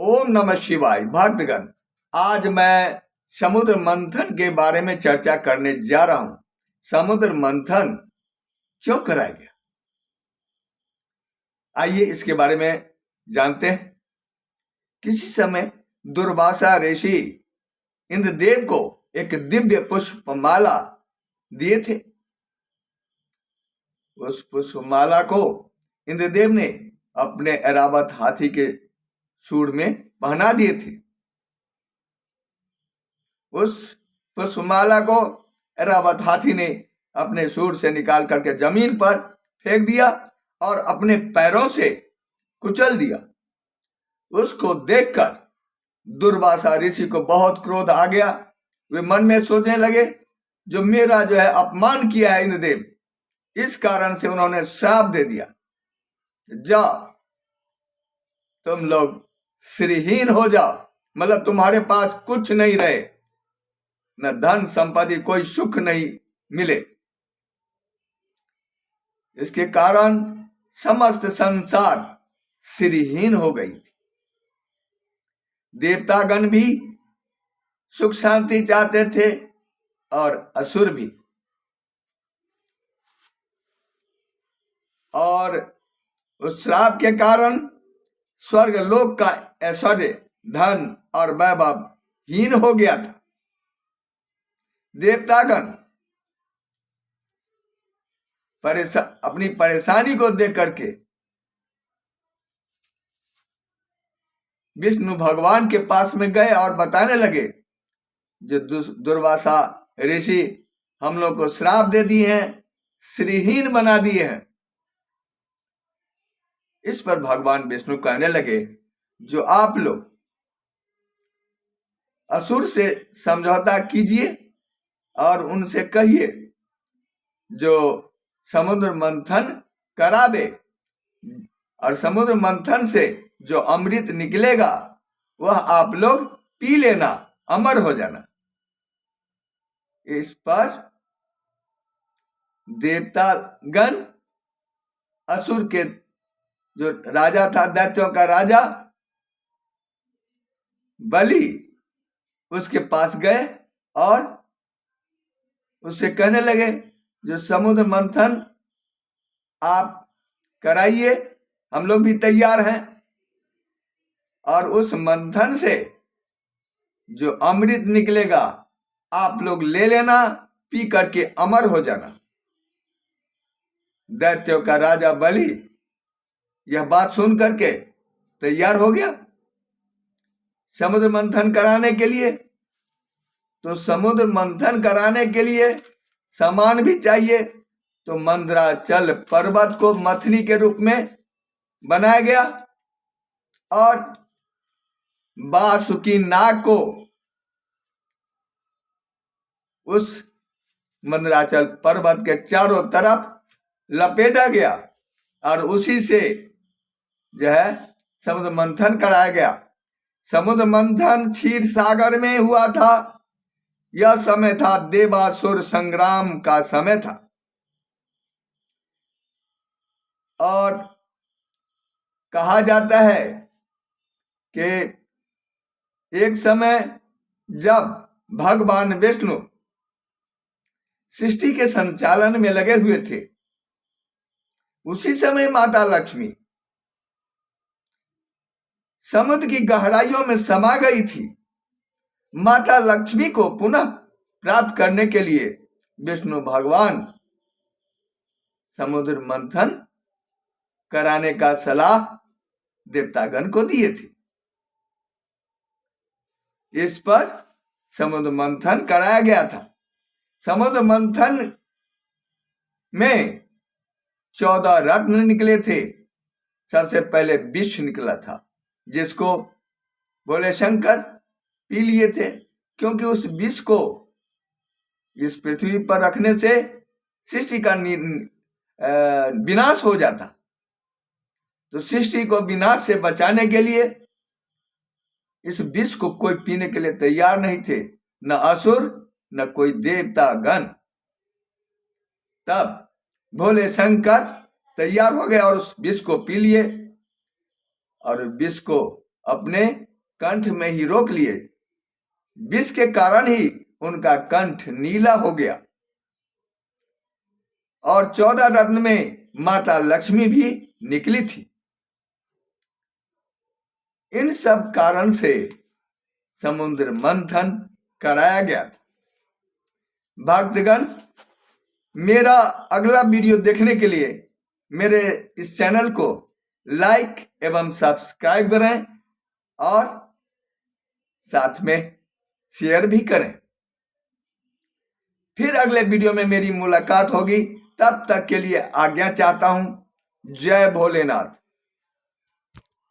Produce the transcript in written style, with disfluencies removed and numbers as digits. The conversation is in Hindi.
ओम नमः शिवाय। भक्तगण, आज मैं समुद्र मंथन के बारे में चर्चा करने जा रहा हूं। समुद्र मंथन क्यों कराया गया, आइए इसके बारे में जानते हैं। किसी समय दुर्वासा ऋषि इंद्रदेव को एक दिव्य पुष्पमाला दिए थे। उस पुष्पमाला को इंद्रदेव ने अपने ऐरावत हाथी के सूंड में पहना दिए थे। उस पुष्पमाला को ऐरावत हाथी ने अपने सूंड से निकाल करके जमीन पर फेंक दिया और अपने पैरों से कुचल दिया। उसको देखकर दुर्वासा ऋषि को बहुत क्रोध आ गया। वे मन में सोचने लगे, जो मेरा अपमान किया है इंद्रदेव, इस कारण से उन्होंने श्राप दे दिया, जाओ तुम लोग श्रीहीन हो जाओ, मतलब तुम्हारे पास कुछ नहीं रहे, न धन संपत्ति, कोई सुख नहीं मिले। इसके कारण समस्त संसार श्रीहीन हो गई थी। देवतागण भी सुख शांति चाहते थे और असुर भी। और उस श्राप के कारण स्वर्ग लोक का ऐश्वर्य, धन और वैभव हीन हो गया था। देवतागण अपनी परेशानी को देख करके विष्णु भगवान के पास में गए और बताने लगे, जो दुर्वासा ऋषि हम लोग को श्राप दे दिए हैं, श्रीहीन बना दिए हैं। इस पर भगवान विष्णु कहने लगे, जो आप लोग असुर से समझौता कीजिए और उनसे कहिए, जो समुद्र मंथन करावे और समुद्र मंथन से जो अमृत निकलेगा वह आप लोग पी लेना, अमर हो जाना। इस पर देवतागण असुर के जो राजा था, दैत्यों का राजा बलि, उसके पास गए और उससे कहने लगे, जो समुद्र मंथन आप कराइए, हम लोग भी तैयार हैं, और उस मंथन से जो अमृत निकलेगा आप लोग ले लेना, पी करके अमर हो जाना। दैत्यों का राजा बलि यह बात सुन करके तैयार हो गया समुद्र मंथन कराने के लिए। तो समुद्र मंथन कराने के लिए सामान भी चाहिए, तो मंदराचल पर्वत को मथनी के रूप में बनाया गया और वासुकी नाग को उस मंदराचल पर्वत के चारों तरफ लपेटा गया और उसी से समुद्र मंथन कराया गया। समुद्र मंथन क्षीर सागर में हुआ था। यह समय था देवासुर संग्राम का समय था। और कहा जाता है कि एक समय जब भगवान विष्णु सृष्टि के संचालन में लगे हुए थे, उसी समय माता लक्ष्मी समुद्र की गहराइयों में समा गई थी। माता लक्ष्मी को पुनः प्राप्त करने के लिए विष्णु भगवान समुद्र मंथन कराने का सलाह देवतागण को दिए थे। इस पर समुद्र मंथन कराया गया था। समुद्र मंथन में 14 रत्न निकले थे। सबसे पहले विष निकला था, जिसको भोले शंकर पी लिए थे, क्योंकि उस विष को इस पृथ्वी पर रखने से सृष्टि का विनाश हो जाता। तो सृष्टि को विनाश से बचाने के लिए इस विष को कोई पीने के लिए तैयार नहीं थे, न असुर न कोई देवतागण। तब भोले शंकर तैयार हो गए और उस विष को पी लिए और विष को अपने कंठ में ही रोक लिए। विष के कारण ही उनका कंठ नीला हो गया। और 14 रत्न में माता लक्ष्मी भी निकली थी। इन सब कारण से समुद्र मंथन कराया गया था। भक्तगण, मेरा अगला वीडियो देखने के लिए मेरे इस चैनल को लाइक एवं सब्सक्राइब करें और साथ में शेयर भी करें। फिर अगले वीडियो में मेरी मुलाकात होगी। तब तक के लिए आज्ञा चाहता हूं। जय भोलेनाथ।